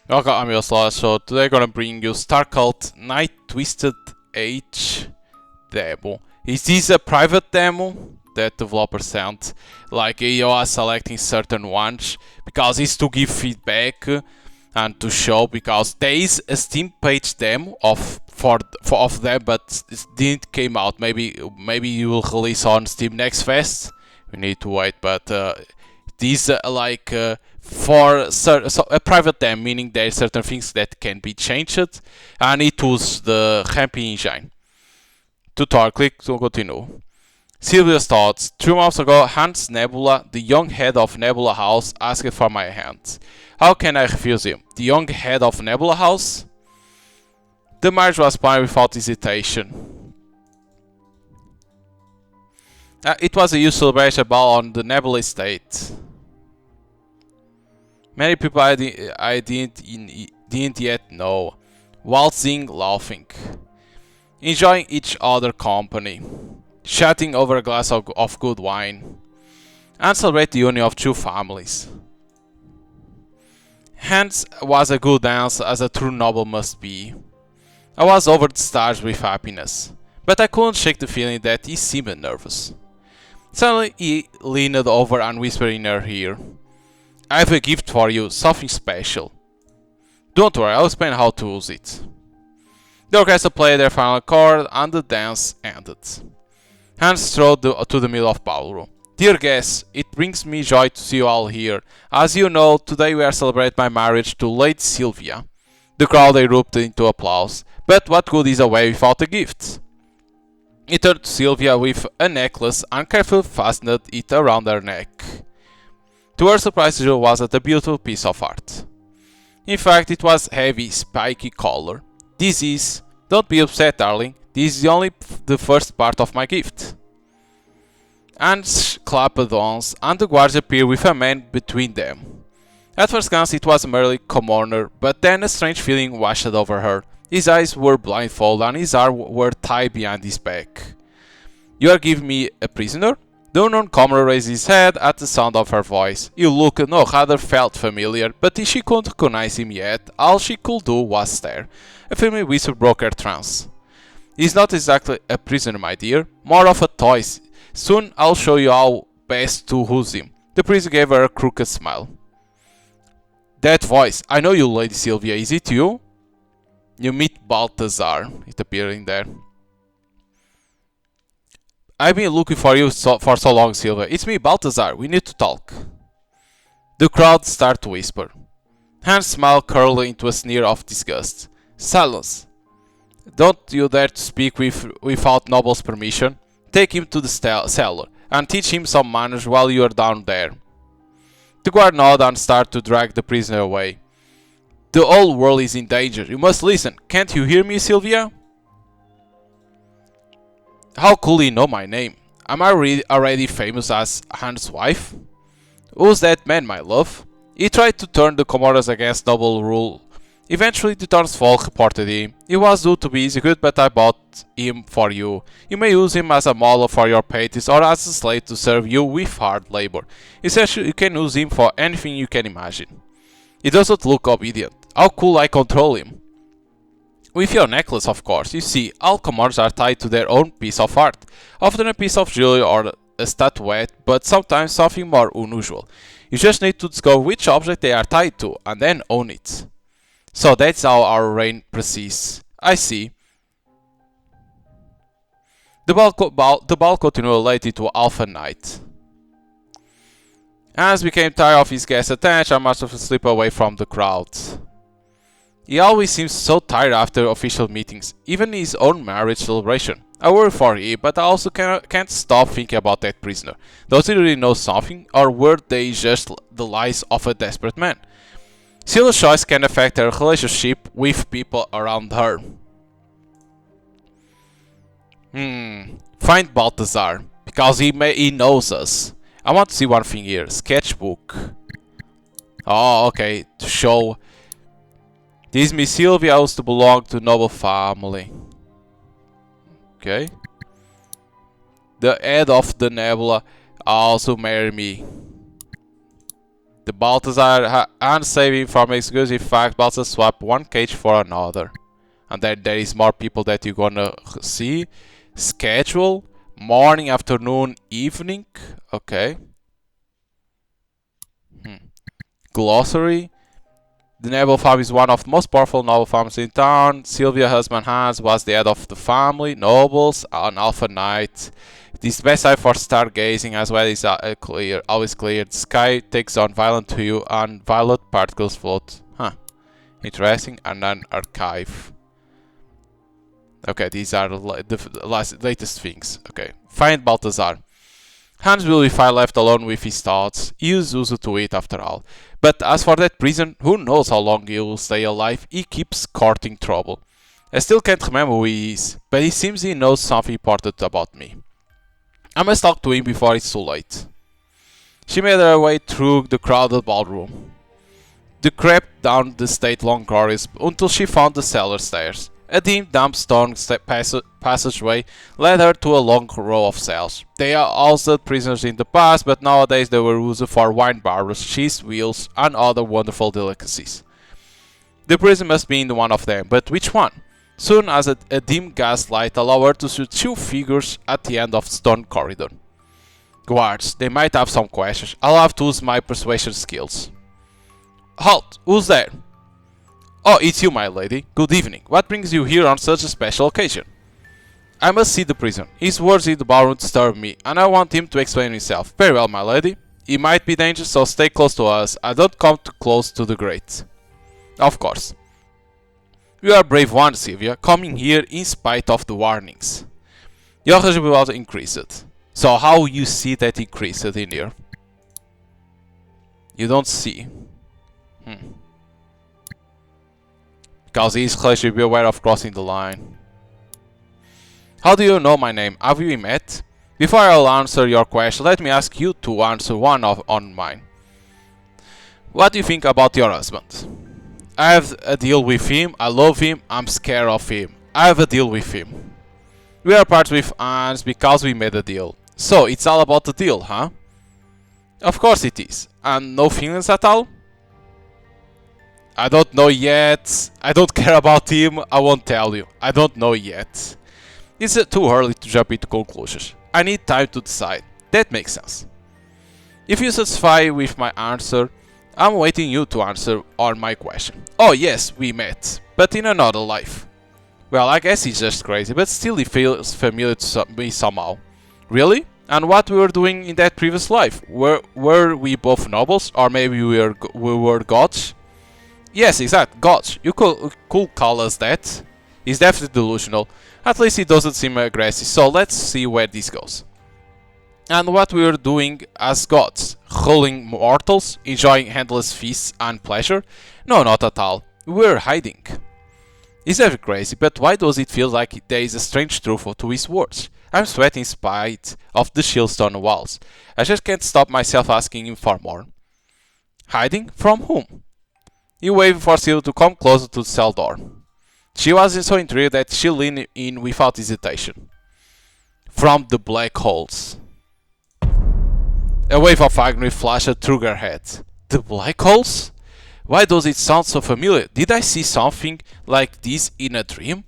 Welcome, I'm Yoslav. So today I'm gonna bring you STARCULT.Night Twisted Age demo. Is this a private demo that developers sent? Like you are selecting certain ones because it's to give feedback and to show, because there is a Steam page demo of them, but it didn't came out. Maybe you will release on Steam Next Fest. We need to wait, but these so a private demo, meaning there are certain things that can be changed, and it was the happy engine. Tutorial, click to continue. Sylvia's thoughts. 3 months ago, Hans Nebula, the young head of Nebula House, asked for my hand. How can I refuse him? The young head of Nebula House? The marriage was planned without hesitation. It was a youth celebration ball on the Nebula estate. Many people I didn't yet know. Waltzing, laughing. Enjoying each other company. Chatting over a glass of good wine. And celebrate the union of two families. Hans was a good dance, as a true noble must be. I was over the stars with happiness, but I couldn't shake the feeling that he seemed nervous. Suddenly he leaned over and whispered in her ear, I have a gift for you, something special. Don't worry, I'll explain how to use it. The orchestra played their final chord and the dance ended. Hans strode to the middle of the ballroom. Dear guests, it brings me joy to see you all here. As you know, today we are celebrating my marriage to Lady Sylvia. The crowd erupted into applause, but what good is a wedding without a gift? He turned to Sylvia with a necklace and carefully fastened it around her neck. To her surprise, it was a beautiful piece of art. In fact, it was heavy, spiky color. Don't be upset, darling, this is only the first part of my gift. Hans clapped once, and the guards appeared with a man between them. At first glance it was merely a commoner, but then a strange feeling washed over her. His eyes were blindfolded and his arms were tied behind his back. You are giving me a prisoner? The unknown comer raised his head at the sound of her voice. He looked, no, rather felt familiar, but she couldn't recognize him yet. All she could do was stare. A familiar whisper broke her trance. He's not exactly a prisoner, my dear, more of a toy. Soon I'll show you how best to use him. The priest gave her a crooked smile. That voice, I know you, Lady Sylvia, is it you? You meet Balthazar, it appeared in there. I've been looking for you for so long, Sylvia. It's me, Balthazar, we need to talk. The crowd started to whisper. Hans' smile curled into a sneer of disgust. Silence. Don't you dare to speak without Noble's permission. Take him to the cellar and teach him some manners while you are down there. The guard nodded and started to drag the prisoner away. The whole world is in danger. You must listen. Can't you hear me, Sylvia? How could he know my name? Am I already famous as Hans' wife? Who's that man, my love? He tried to turn the Commodores against Noble rule. Eventually the townsfolk reported him. He was due to be executed, but I bought him for you. You may use him as a model for your paintings or as a slave to serve you with hard labor. Essentially, you can use him for anything you can imagine. He doesn't look obedient. How could I control him? With your necklace, of course. You see, all commanders are tied to their own piece of art. Often a piece of jewelry or a statuette, but sometimes something more unusual. You just need to discover which object they are tied to, and then own it. So that's how our reign proceeds. I see. The ball continued related to Alpha Knight. Hans became tired of his guest attention and must have slipped away from the crowd. He always seems so tired after official meetings, even his own marriage celebration. I worry for him, but I also can't stop thinking about that prisoner. Does he really know something, or were they just the lies of a desperate man? Sylvia's choice can affect her relationship with people around her. Find Balthazar, because he knows us. I want to see one thing here. Sketchbook. Oh, okay. To show. This Miss Sylvia used to belong to noble family. Okay. The head of the Nebula also married me. The Balthazar aren't saving from exclusive fact, Balthazar swap one cage for another. And then there is more people that you're gonna see. Schedule, morning, afternoon, evening. Okay. Glossary. The noble farm is one of the most powerful noble farms in town. Sylvia, husband Hans, was the head of the family. Nobles, an alpha knight. It is best time for stargazing as well as always clear. The sky takes on violent hue and violet particles float. Huh. Interesting. And an archive. Okay, these are the latest things. Okay. Find Balthazar. Hans will be fine left alone with his thoughts. He is used to it after all. But as for that prison, who knows how long he will stay alive? He keeps courting trouble. I still can't remember who he is, but it seems he knows something important about me. I must talk to him before it's too late. She made her way through the crowded ballroom. They crept down the state-long corridors until she found the cellar stairs. A dim, damp stone passageway led her to a long row of cells. They are also prisoners in the past, but nowadays they were used for wine bars, cheese wheels, and other wonderful delicacies. The prison must be in one of them, but which one? Soon as a dim gas light allowed her to see two figures at the end of the stone corridor. Guards, they might have some questions. I'll have to use my persuasion skills. Halt! Who's there? Oh, it's you, my lady. Good evening. What brings you here on such a special occasion? I must see the prisoner. His words in the ballroom disturb me, and I want him to explain himself. Very well, my lady. He might be dangerous, so stay close to us. I don't come too close to the great. Of course. You are a brave one, Sylvia, coming here in spite of the warnings. Your husband was increased. So how you see that increased in here? You don't see. Because he is clearly should be aware of crossing the line. How do you know my name? Have we met? Before I'll answer your question, let me ask you to answer one on mine. What do you think about your husband? I have a deal with him, I love him, I'm scared of him. I have a deal with him. We are part with Hans because we made a deal. So, it's all about the deal, huh? Of course it is. And no feelings at all? I don't know yet. I don't care about him. I won't tell you. I don't know yet. It's too early to jump into conclusions. I need time to decide. That makes sense. If you're satisfied with my answer, I'm waiting you to answer on my question. Oh yes, we met. But in another life. Well, I guess he's just crazy, but still he feels familiar to me somehow. Really? And what we were doing in that previous life? Were we both nobles? Or maybe we were gods? Yes, exactly, gods. You could call us that. He's definitely delusional. At least he doesn't seem aggressive, so let's see where this goes. And what we were doing as gods? Ruling mortals? Enjoying endless feasts and pleasure? No, not at all. We were hiding. He's very crazy, but why does it feel like there is a strange truth to his words? I'm sweating in spite of the shieldstone walls. I just can't stop myself asking him for more. Hiding? From whom? He waved for Sylvia to come closer to the cell door. She was so intrigued that she leaned in without hesitation. From the black holes. A wave of agony flashed through her head. The black holes? Why does it sound so familiar? Did I see something like this in a dream?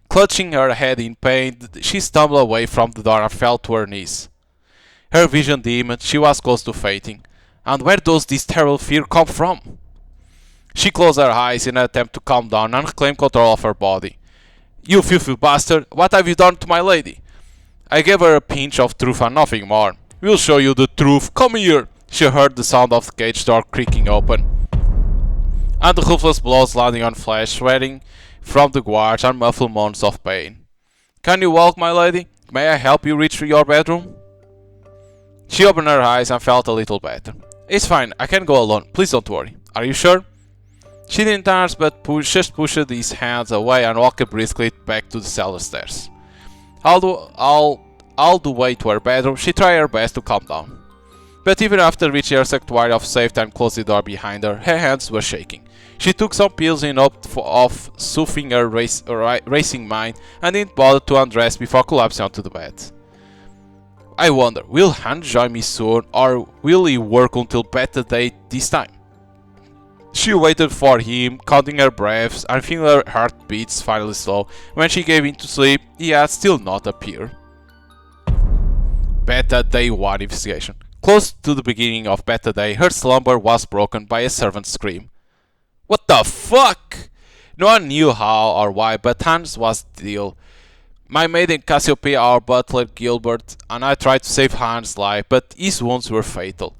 Clutching her head in pain, she stumbled away from the door and fell to her knees. Her vision dimmed, she was close to fainting. And where does this terrible fear come from? She closed her eyes in an attempt to calm down and reclaim control of her body. You filthy bastard, what have you done to my lady? I gave her a pinch of truth and nothing more. We'll show you the truth, come here! She heard the sound of the cage door creaking open. And the ruthless blows landing on flesh, sweating from the guards and muffled moans of pain. Can you walk, my lady? May I help you reach your bedroom? She opened her eyes and felt a little better. It's fine, I can go alone, please don't worry. Are you sure? She didn't answer but just pushed his hands away and walked briskly back to the cellar stairs. All the way to her bedroom, she tried her best to calm down. But even after reaching her sanctuary of safety and closing the door behind her, her hands were shaking. She took some pills in hope of soothing her racing mind and didn't bother to undress before collapsing onto the bed. I wonder, will Hans join me soon, or will he work until better day this time? She waited for him, counting her breaths and feeling her heartbeats finally slow. When she gave in to sleep, he had still not appeared. Beta Day 1 investigation. Close to the beginning of Beta Day, her slumber was broken by a servant's scream. What the fuck? No one knew how or why, but Hans was the deal. My maiden Cassiopeia, our butler Gilbert, and I tried to save Hans' life, but his wounds were fatal.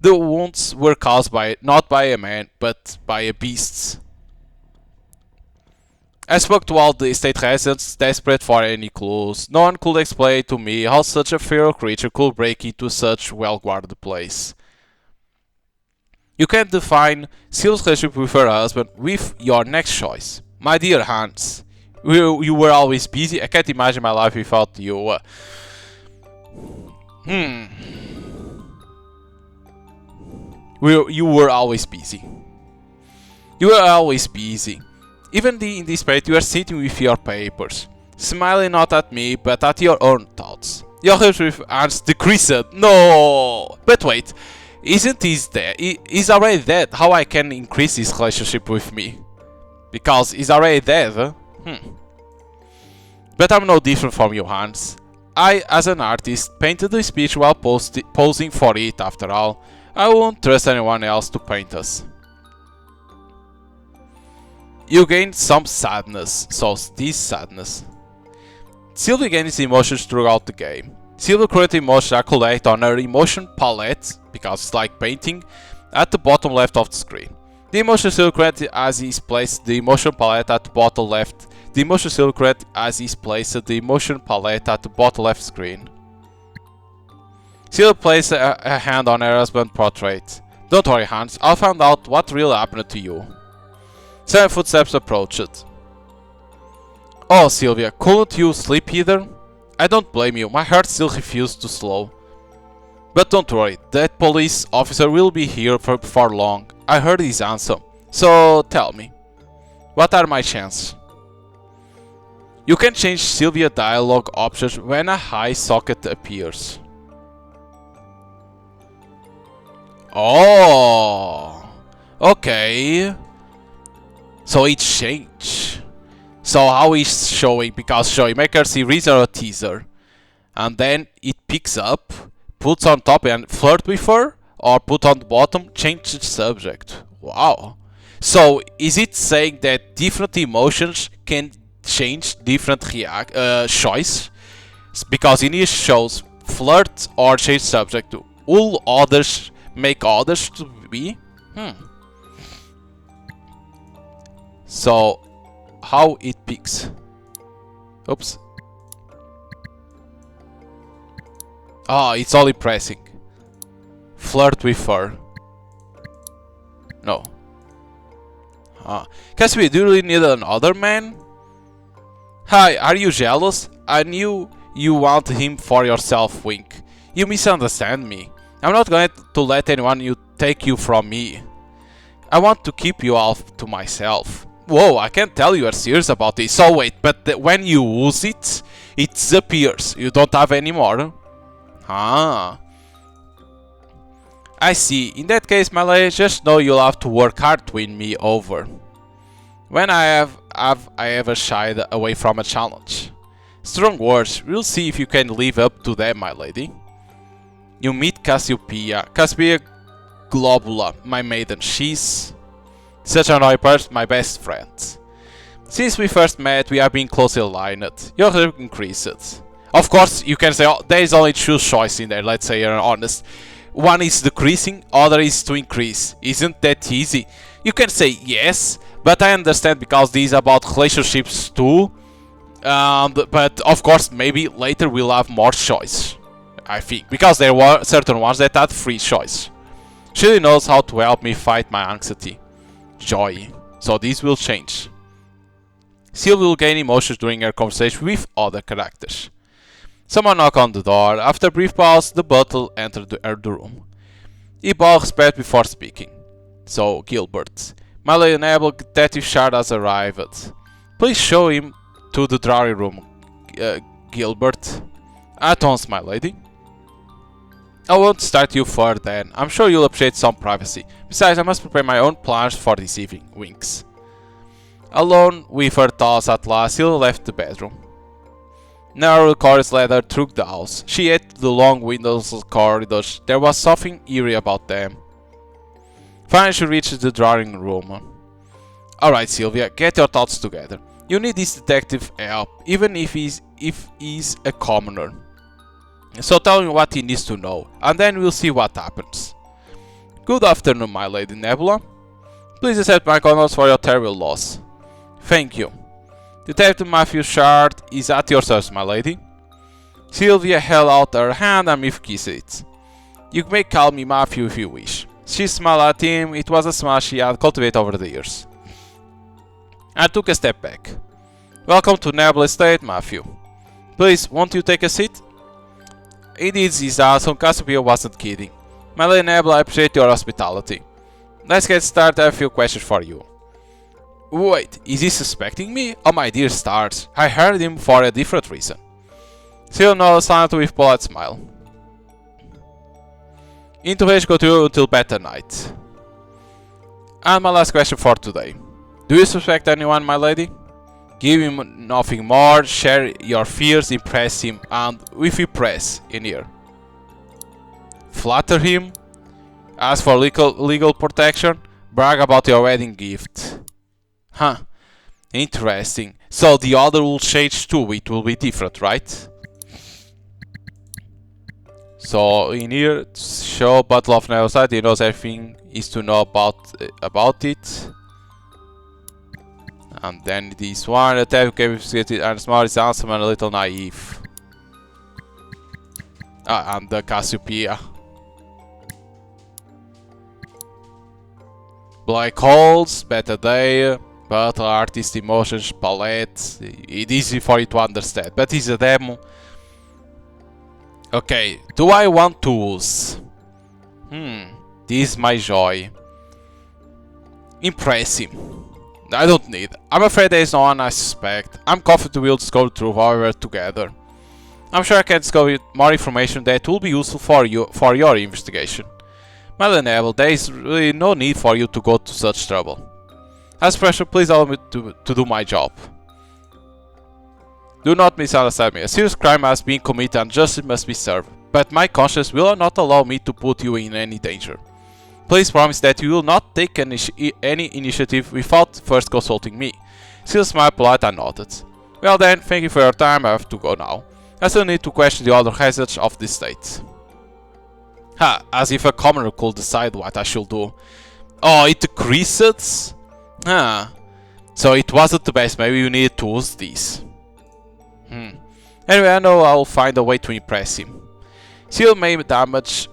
The wounds were caused by not by a man, but by a beast. I spoke to all the estate residents, desperate for any clues. No one could explain to me how such a feral creature could break into such well-guarded place. You can define Sylvia's relationship with her husband with your next choice. My dear Hans, you were always busy. I can't imagine my life without you. You were always busy. You were always busy. Even in this period, you are sitting with your papers, smiling not at me, but at your own thoughts. Your relationship with Hans decreased. No! But wait, isn't he dead? He's already dead. How I can increase his relationship with me? Because he's already dead. Huh? But I'm no different from you, Hans. I, as an artist, painted the speech while posing for it after all. I won't trust anyone else to paint us. You gained some sadness, so this sadness. Sylvia gains emotions throughout the game. Sylvia's current emotions are collected on her emotion palette, because it's like painting, at the bottom left of the screen. The emotion Sylvia created as is placed the emotion palette at the bottom left. The emotion Sylvia created as is placed the emotion palette at the bottom left screen. Sylvia placed a hand on her husband's portrait. Don't worry, Hans, I'll find out what really happened to you. 7 footsteps approached. Oh, Sylvia, couldn't you sleep either? I don't blame you, my heart still refused to slow. But don't worry, that police officer will be here before long. I heard his answer. So tell me, what are my chances? You can change Sylvia dialogue options when a high socket appears. Oh, okay. So it changed. So how is showing? Because showing make her see reason or teaser, and then it picks up, puts on top and flirt with her, or put on the bottom, change the subject. Wow. So is it saying that different emotions can change different choice? Because in it shows flirt or change subject. Will others make others to be? So how it picks? Oops. Ah, it's only pressing. Flirt with her. No. Cassie, do you really need another man? Hi, are you jealous? I knew you want him for yourself, Wink. You misunderstand me. I'm not going to let anyone take you from me. I want to keep you all to myself. Whoa, I can't tell you are serious about this. So wait, but when you use it, it disappears. You don't have any more? Ah. I see. In that case, my lady, just know you'll have to work hard to win me over. When have I ever shied away from a challenge? Strong words. We'll see if you can live up to them, my lady. You meet Cassiopeia. Cassiopeia Globula, my maiden. She's such an annoying person, my best friend. Since we first met, we have been closely aligned. Your relationship increased. Of course, you can say, oh, there is only two choices in there, let's say you're honest. One is decreasing, other is to increase. Isn't that easy? You can say yes, but I understand because these are about relationships too. But of course, maybe later we'll have more choice. I think, because there were certain ones that had free choice. She really knows how to help me fight my anxiety. Joy. So this will change. Sylvia will gain emotions during her conversation with other characters. Someone knocked on the door. After a brief pause, the butler entered the room. He bowed respect before speaking. So, Gilbert, my lady enable Detective Shard has arrived. Please show him to the drawing room, Gilbert. At once, my lady. I won't start you further then. I'm sure you'll appreciate some privacy. Besides, I must prepare my own plans for this evening. Winks. Alone with her thoughts at last, Sylvia left the bedroom. Narrow corridors led her through the house. She ate the long windowless corridors. There was something eerie about them. Finally, she reached the drawing room. Alright, Sylvia, get your thoughts together. You need this detective help, even if he's a commoner. So tell me what he needs to know, and then we'll see what happens. Good afternoon, my lady Nebula. Please accept my condolences for your terrible loss. Thank you. Detective Matthew Shard is at your service, my lady. Sylvia held out her hand and Miff kissed it. You may call me Matthew if you wish. She smiled at him. It was a smile she had cultivated over the years. I took a step back. Welcome to Nebula Estate, Matthew. Please, won't you take a seat? Indeed, his asshole Cassiopeia wasn't kidding. My lady Nebula, I appreciate your hospitality. Let's get started. I have a few questions for you. Wait, is he suspecting me? Oh my dear stars, I hired him for a different reason. Still nodded silently with polite smile. Interrogation continue until better night. And my last question for today. Do you suspect anyone, my lady? Give him nothing more, share your fears, impress him, and if you press in here. Flatter him, ask for legal protection, brag about your wedding gift. Huh, interesting. So the other will change too, it will be different, right? So in here, show Battle of Neosite, he knows everything is to know about it. And then this one, the type capability and smart is handsome and a little naive. And the Cassiopeia. Black holes, better day, but artist emotions palette. It's easy for you to understand, but it's a demo. Okay, do I want tools? This is my joy. Impress him. I don't need. I'm afraid there is no one I suspect. I'm confident we'll discover the truth however together. I'm sure I can discover more information that will be useful for your investigation. Madam Neville, there is really no need for you to go to such trouble. As pressure, please allow me to do my job. Do not misunderstand me. A serious crime has been committed and justice must be served. But my conscience will not allow me to put you in any danger. Please promise that you will not take any initiative without first consulting me. Still smiled polite and nodded. Well then, thank you for your time, I have to go now. I still need to question the other hazards of this state. Ha, as if a commoner could decide what I should do. Oh, it decreases? Huh. So it wasn't the best, maybe you needed to use these. Anyway, I know I'll find a way to impress him. Seal may damage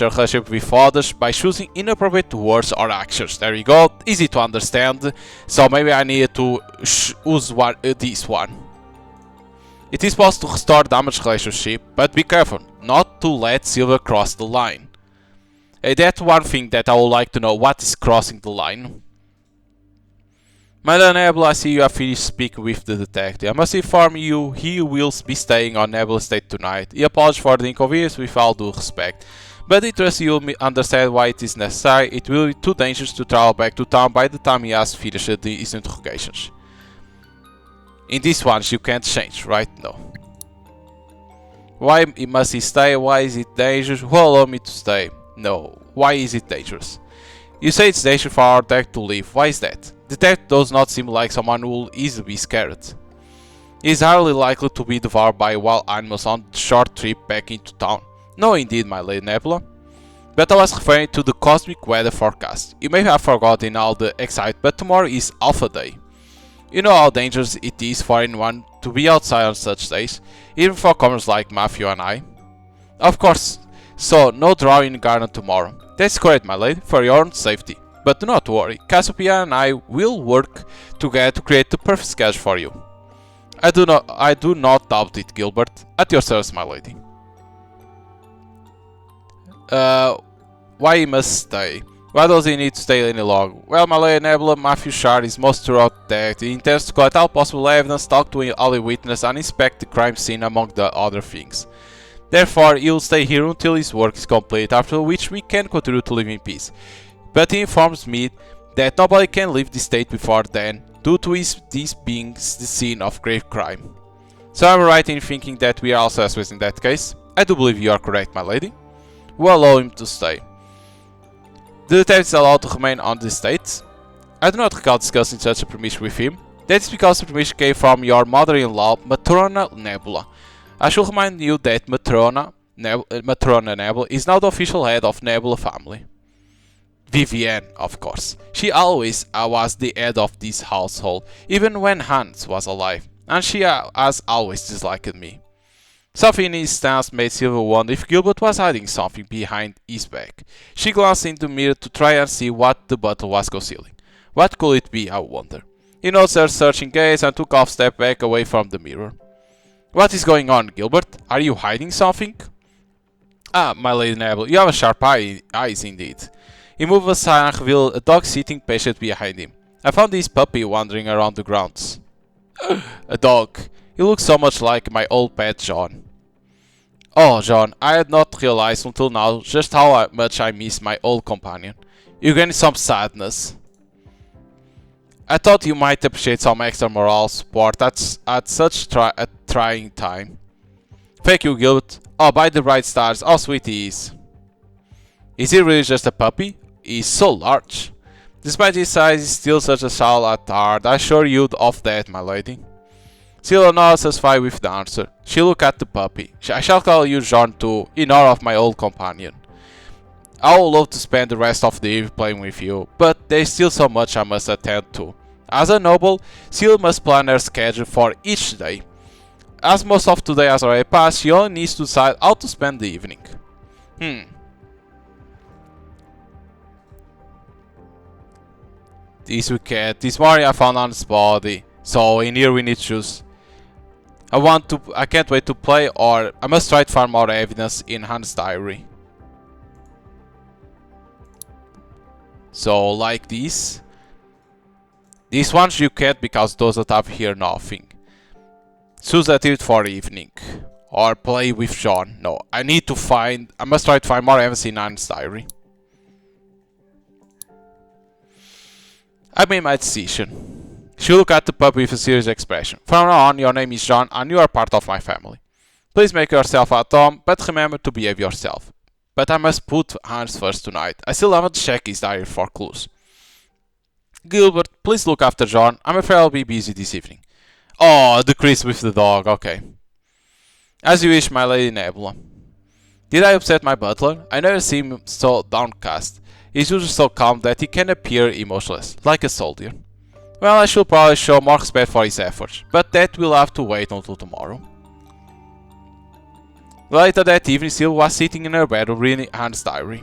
your relationship with others by choosing inappropriate words or actions. There you go, easy to understand. So maybe I need to use this one. It is possible to restore damaged relationship, but be careful not to let Silver cross the line. That's one thing that I would like to know, what is crossing the line. Madam Nebula, I see you have finished speaking with the detective. I must inform you, he will be staying on Nebula Estate tonight. He apologizes for the inconvenience with all due respect. But I trust you will understand why it is necessary. It will be too dangerous to travel back to town by the time he has finished his interrogations. In these ones you can't change, right? No. Why must he stay? Why is it dangerous? Who allow me to stay? No. Why is it dangerous? You say it's dangerous for our detective to leave. Why is that? The detective does not seem like someone who will easily be scared. He is highly likely to be devoured by wild animals on the short trip back into town. No indeed, my lady Nebula. But I was referring to the cosmic weather forecast. You may have forgotten all the excitement, but tomorrow is Alpha Day. You know how dangerous it is for anyone to be outside on such days, even for commoners like Matthew and I. Of course, so no drawing in the garden tomorrow. That's correct, my lady, for your own safety. But do not worry, Cassiopeia and I will work together to create the perfect schedule for you. I do not doubt it, Gilbert. At your service, my lady. Why he must stay? Why does he need to stay any longer? Well, my lady Nebula, Matthew Shard is most throughout that. He intends to collect all possible evidence, talk to all the witnesses, and inspect the crime scene among the other things. Therefore, he will stay here until his work is complete, after which we can continue to live in peace. But he informs me that nobody can leave the state before then, due to this being the scene of grave crime. So I'm right in thinking that we are also assholes in that case. I do believe you are correct, my lady. We'll allow him to stay. The detective is allowed to remain on the estate. I do not recall discussing such a permission with him. That is because the permission came from your mother-in-law, Matrona Nebula. I should remind you that Matrona Nebula is now the official head of Nebula family. Vivienne, of course. She always was the head of this household, even when Hans was alive, and she has always disliked me. Something in his stance made Sylvia wonder if Gilbert was hiding something behind his back. She glanced into the mirror to try and see what the butler was concealing. What could it be, I wonder? He noticed her searching gaze and took a step back away from the mirror. What is going on, Gilbert? Are you hiding something? Ah, my lady Nebula, you have sharp eyes indeed. He moved aside and revealed a dog sitting patiently behind him. I found this puppy wandering around the grounds. A dog. He looks so much like my old pet John. Oh, John, I had not realized until now just how much I miss my old companion. You gained some sadness. I thought you might appreciate some extra moral support at such a trying time. Thank you, Gilbert. Oh, by the bright stars, how sweet he is. Is he really just a puppy? He is so large. Despite his size, he's still such a soul at heart. I assure you of that, my lady. Sylvia not satisfied with the answer. She looked at the puppy. I shall call you John too, in honor of my old companion. I would love to spend the rest of the evening playing with you, but there is still so much I must attend to. As a noble, Sylvia must plan her schedule for each day. As most of today has already passed, she only needs to decide how to spend the evening. This wicket. This morning I found Hans' body. So in here we need to choose. I can't wait to play, or I must try to find more evidence in Hans' diary. So like this. These ones you can't because those that have here nothing. Choose that it for evening. Or play with John. No, I must try to find more evidence in Hans' diary. I made my decision. She looked at the puppy with a serious expression. From now on, your name is John and you are part of my family. Please make yourself at home, but remember to behave yourself. But I must put Hans first tonight. I still haven't checked his diary for clues. Gilbert, please look after John. I'm afraid I'll be busy this evening. Oh, the crease with the dog, okay. As you wish, my lady Nebula. Did I upset my butler? I never see him so downcast. He's usually so calm that he can appear emotionless, like a soldier. Well, I should probably show more respect for his efforts, but that will have to wait until tomorrow. Later that evening, Sylvia was sitting in her bedroom reading Hans' diary.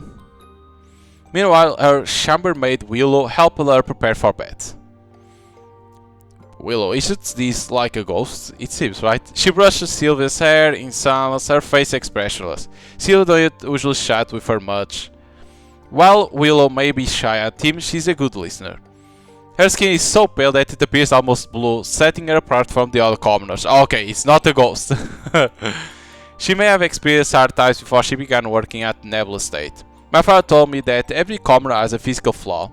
Meanwhile, her chambermaid Willow helped her prepare for bed. Willow, isn't this like a ghost? It seems, right? She brushes Sylvia's hair in silence, her face expressionless. Sylvia doesn't usually chat with her much. While Willow may be shy and timid, she's a good listener. Her skin is so pale that it appears almost blue, setting her apart from the other commoners. Okay, it's not a ghost. She may have experienced hard times before she began working at the Nebula Estate. My father told me that every commoner has a physical flaw.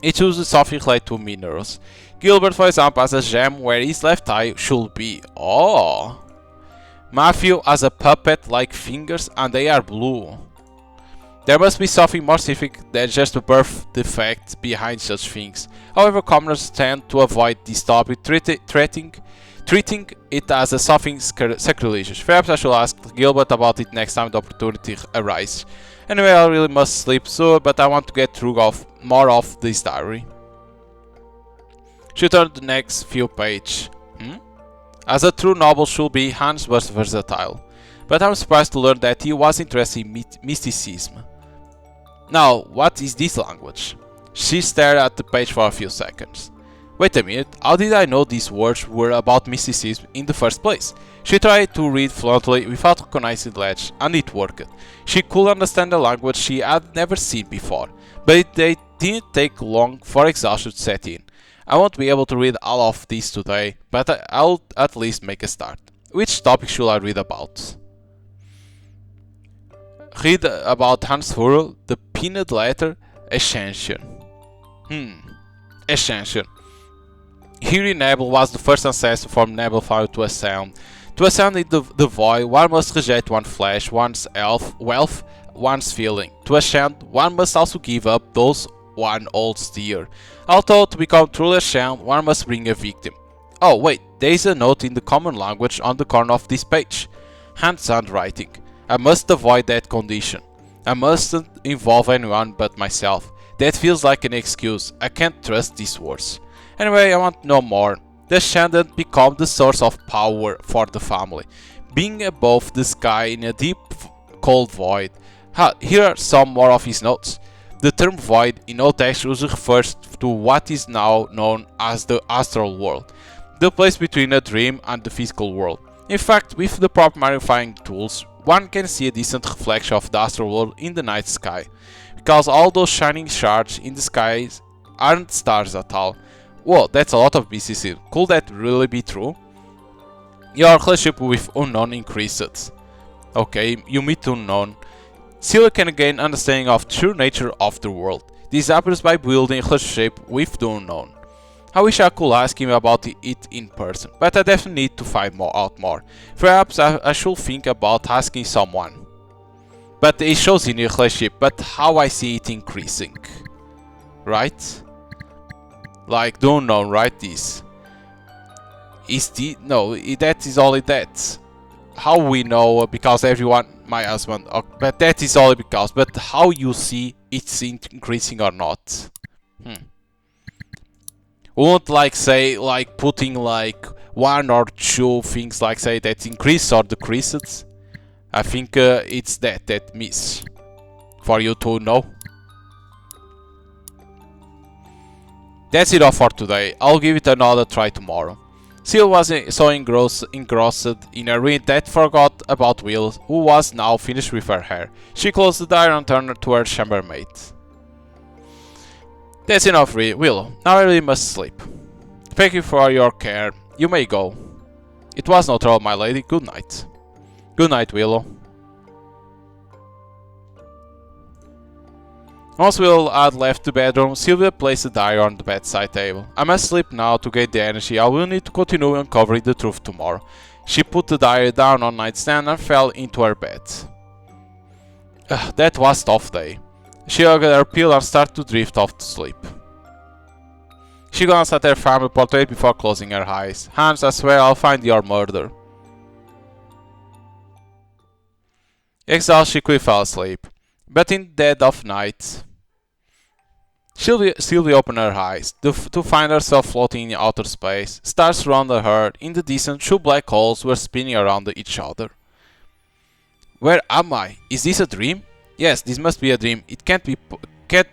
It's usually something related to minerals. Gilbert, for example, has a gem where his left eye should be. Oh! Matthew has a puppet-like fingers and they are blue. There must be something more specific than just a birth defect behind such things. However, commoners tend to avoid this topic, treating it as a something sacrilegious. Perhaps I should ask Gilbert about it next time the opportunity arises. Anyway, I really must sleep soon, but I want to get through more of this diary. She turned to the next few pages. As a true noble should be, Hans was versatile. But I'm surprised to learn that he was interested in mysticism. Now, what is this language? She stared at the page for a few seconds. Wait a minute, how did I know these words were about mysticism in the first place? She tried to read fluently without recognizing the letters, and it worked. She could understand a language she had never seen before, but it didn't take long for exhaustion to set in. I won't be able to read all of these today, but I'll at least make a start. Which topic should I read about? Read about Hans Furl, the pinned letter, Ascension. Ascension. Here Nebel was the first ancestor from Nebel 5 to ascend. To ascend in the void, one must reject one's flesh, one's wealth, one's feeling. To ascend, one must also give up those one holds dear. Although to become truly ascend, one must bring a victim. Oh wait, there is a note in the common language on the corner of this page. Hans handwriting. I must avoid that condition. I mustn't involve anyone but myself. That feels like an excuse. I can't trust these words. Anyway, I want no more. The Ascendant become the source of power for the family, being above the sky in a deep, cold void. Here are some more of his notes. The term void in old text usually refers to what is now known as the astral world, the place between a dream and the physical world. In fact, with the proper magnifying tools, one can see a decent reflection of the astral world in the night sky, because all those shining shards in the skies aren't stars at all. Whoa, that's a lot of BCC. Could that really be true? Your relationship with unknown increases. Okay, you meet unknown. Scylla can gain understanding of the true nature of the world. This happens by building a relationship with the unknown. I wish I could ask him about it in person, but I definitely need to find out more. Perhaps I should think about asking someone. But it shows in your relationship, but how I see it increasing. Right? Like the unknown, right? This is the no. That is only that. How we know? Because everyone, my husband. But that is only because. But how you see it's increasing or not? Won't like say like putting like one or two things like say that increase or decreases. I think it's that miss for you to know. That's it all for today. I'll give it another try tomorrow. Seal was so engrossed in her read that forgot about Will, who was now finished with her hair. She closed the diary and turned to her chambermaid. That's enough, Will. Now I really must sleep. Thank you for your care. You may go. It was no trouble, my lady. Good night. Good night, Willow. Once Will had left the bedroom, Sylvia placed the diary on the bedside table. I must sleep now to get the energy. I will need to continue uncovering the truth tomorrow. She put the diary down on the nightstand and fell into her bed. That was a tough day. She hugged her pillow and started to drift off to sleep. She glanced at her family portrait before closing her eyes. Hans, I swear I'll find your murder. Exhausted, she quickly fell asleep. But in the dead of night, Sylvia opened her eyes to find herself floating in outer space. Stars surrounded her. In the distance, two black holes were spinning around each other. Where am I? Is this a dream? Yes, this must be a dream. It can't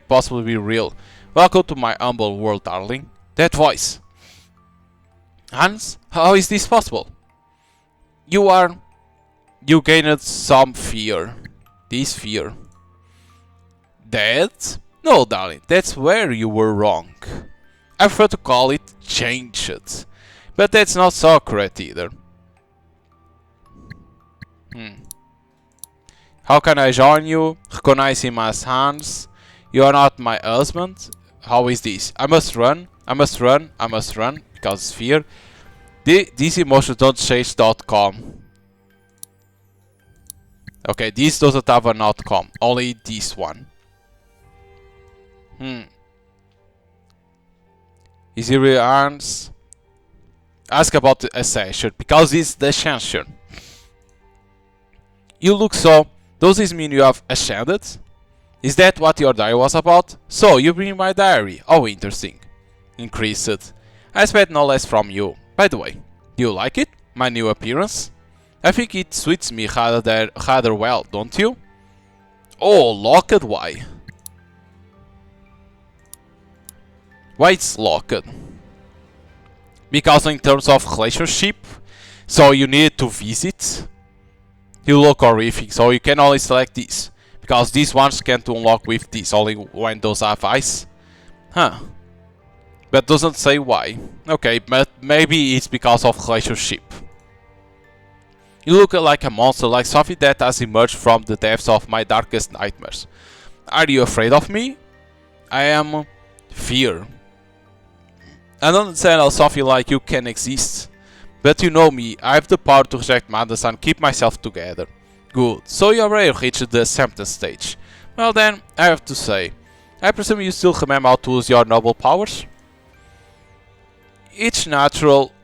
possibly be real. Welcome to my humble world, darling. That voice. Hans, how is this possible? You gained some fear. This fear. Dead? No, darling, that's where you were wrong. I prefer to call it changed. But that's not so accurate either. How can I join you? Recognize him as Hans. You are not my husband. How is this? I must run. I must run. I must run. Because fear. These emotions don't change.com. Okay, this doesn't have an outcome. Only this one. Is he really Hans? Ask about the ascension. Because it's the ascension. You look so... Does this mean you have ascended? Is that what your diary was about? So, you bring my diary. Oh, interesting. Increased. I expect no less from you. By the way, do you like it? My new appearance? I think it suits me rather well, don't you? Oh, locked, why? Why it's locked? Because in terms of relationship, so you need to visit. You look horrific, so you can only select this. Because these ones can't unlock with this, only when those have ice. Huh. But doesn't say why. Okay, but maybe it's because of relationship. You look like a monster, like something that has emerged from the depths of my darkest nightmares. Are you afraid of me? I am fear. I don't understand how something like you can exist. But you know me, I have the power to reject madness and keep myself together. Good, so you already reached the acceptance stage. Well then, I have to say, I presume you still remember how to use your noble powers?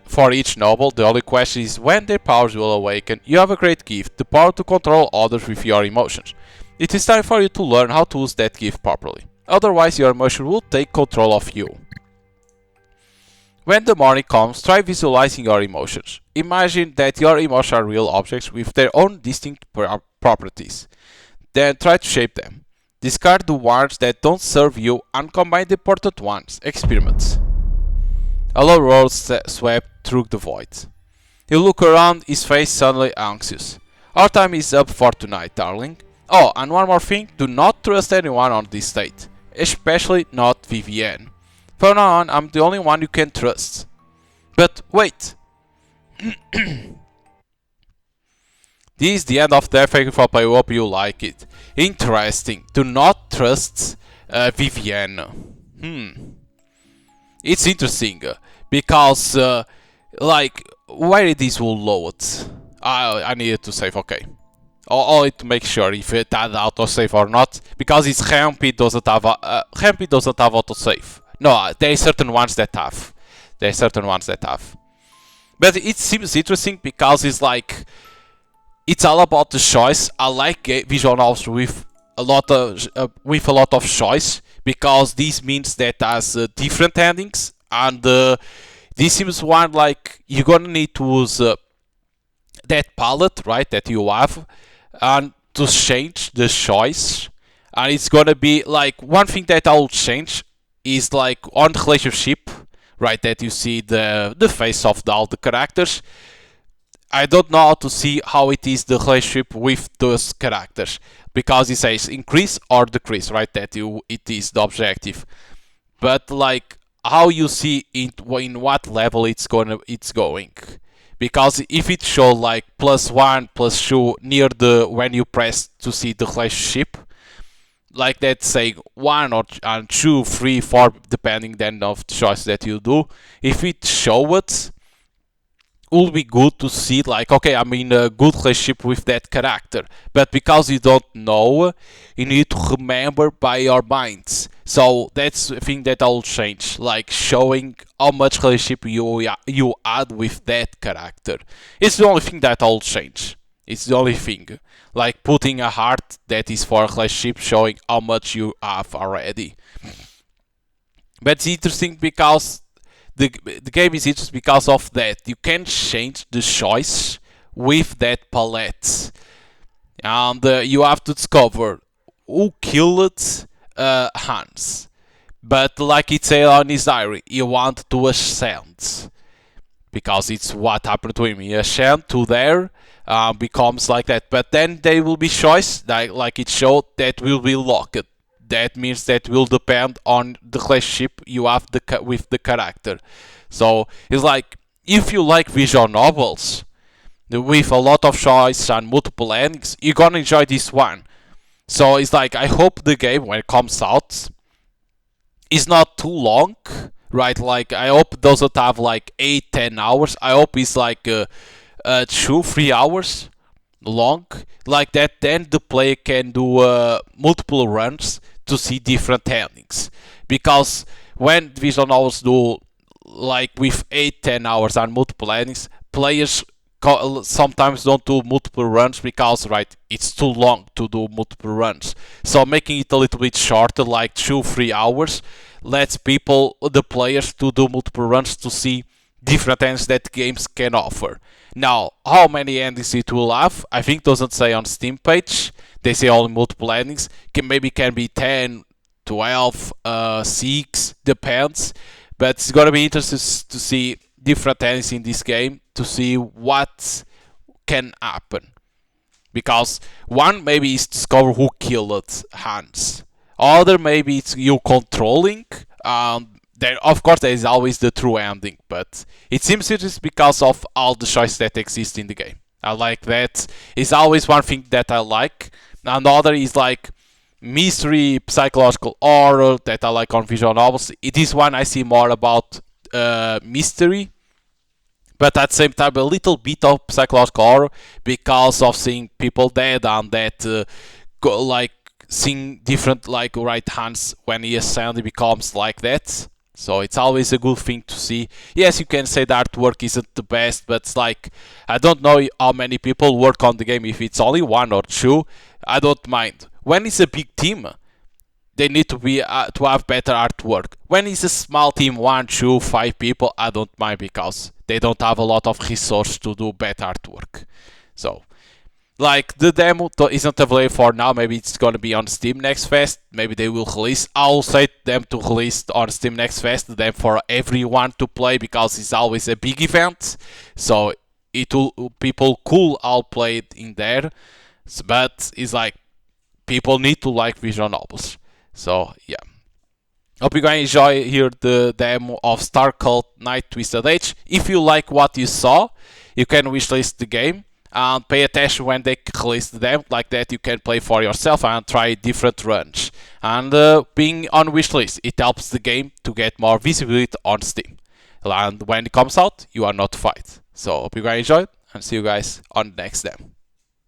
For each noble, the only question is when their powers will awaken. You have a great gift, the power to control others with your emotions. It is time for you to learn how to use that gift properly. Otherwise, your emotion will take control of you. When the morning comes, try visualizing your emotions. Imagine that your emotions are real objects with their own distinct properties. Then try to shape them. Discard the ones that don't serve you and combine the important ones. Experiments. A low roar swept through the void. He looked around, his face suddenly anxious. Our time is up for tonight, darling. Oh, and one more thing, do not trust anyone on this state. Especially not Vivienne. From now on, I'm the only one you can trust. But wait! This is the end of the Fake Flop. I hope you like it. Interesting. Do not trust Vivienne. It's interesting because, like, where this will load? I needed to save. Okay. Only to make sure if it had autosave or not, because it's Rampy doesn't have autosave. No, there are certain ones that have. But it seems interesting because it's like it's all about the choice. I like visual novels with a lot of choice because this means that has different endings, and this seems one like you're gonna need to use that palette, right, that you have, and to change the choice. And it's gonna be like one thing that I'll change is like on the relationship, right, that you see the face of all the characters. I don't know how to see how it is the relationship with those characters because it says increase or decrease, right? It is the objective. But like how you see it, in what level it's going, because if it show like +1, +2 near the when you press to see the relationship, like that say 1 or 2, 3, 4, depending then of the choice that you do. If it show it will be good to see like, okay, I'm in a good relationship with that character, but because you don't know, you need to remember by your minds. So that's a thing that I'll change, like showing how much relationship you add with that character. It's the only thing that I'll change. It's the only thing, like putting a heart that is for a relationship, showing how much you have already. But it's interesting because the game is interesting because of that. You can change the choice with that palette, and you have to discover who killed Hans. But like it said on his diary, he want to ascend because it's what happened to him. He ascend to there, becomes like that. But then there will be choice, like it showed, that will be locked. That means that will depend on the relationship you have with the character. So it's like if you like visual novels with a lot of choice and multiple endings, you're gonna enjoy this one. So it's like I hope the game when it comes out is not too long, right? Like I hope it doesn't have like 8-10 hours. I hope it's like 2-3 hours long, like that. Then the player can do multiple runs to see different endings, because when visual novels do like with 8-10 hours and multiple endings, players sometimes don't do multiple runs because, right, it's too long to do multiple runs. So making it a little bit shorter, like 2-3 hours, lets the players to do multiple runs to see different endings that games can offer. Now, how many endings it will have, I think doesn't say on Steam page. They say only multiple endings. Maybe can be 10, 12, 6, depends. But it's gonna be interesting to see different endings in this game to see what can happen. Because one maybe is discover who killed Hans. Other maybe it's you controlling. There, of course, there is always the true ending, but it seems it is because of all the choices that exist in the game. I like that. It's always one thing that I like. Another is like mystery, psychological horror that I like on visual novels. It is one I see more about mystery, but at the same time a little bit of psychological horror because of seeing people dead and that like seeing different like right hands when he suddenly becomes like that. So it's always a good thing to see. Yes, you can say the artwork isn't the best, but it's like I don't know how many people work on the game. If it's only one or two, I don't mind. When it's a big team, they need to have better artwork. When it's a small team, 1, 2, 5 people, I don't mind because they don't have a lot of resources to do better artwork. So, like the demo isn't available for now. Maybe it's gonna be on Steam Next Fest. Maybe they will release. I'll say them to release on Steam Next Fest. Then for everyone to play because it's always a big event. So it will people cool all play it in there. But it's like people need to like visual novels. So yeah. Hope you guys enjoy here the demo of STARCULT.Night Twisted Age. If you like what you saw, you can wishlist the game and pay attention when they release them. Like that you can play for yourself and try different runs. And being on wishlist, it helps the game to get more visibility on Steam. And when it comes out, you are notified. So hope you guys enjoyed and see you guys on the next demo.